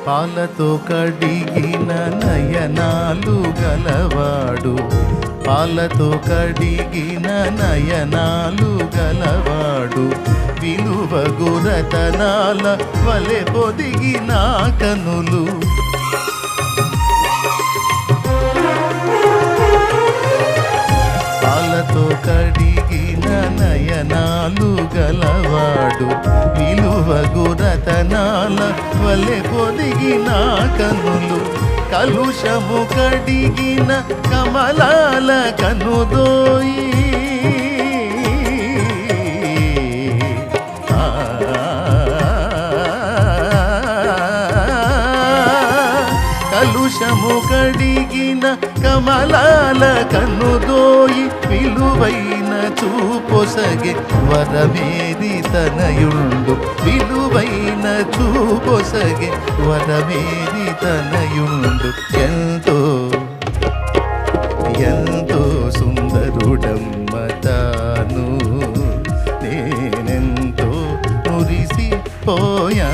పాలతో కడిగిన నయనాలు గలవాడు, పాలతో కడిగిన నయనాలు గలవాడు, విలువగు రతనాల వలె పొదిగిన కనులు. పాలతో కడిగిన నయనాలు గలవాడు, విలువగు రతనాల వలె పొదిగిన కనులు, కలుషము కడిగిన కమలాల కనుదోయి. కలుషము కడిగిన కమలాల కనుదోయి, విలువైన చూపొసగే వరమేది తనయుండు, విలువైన చూపొసగే వరమేది తనయుండు. ఎంతో ఎంతో సుందరుడమ్మ తాను, నేనెంతో మురిసిపోయా.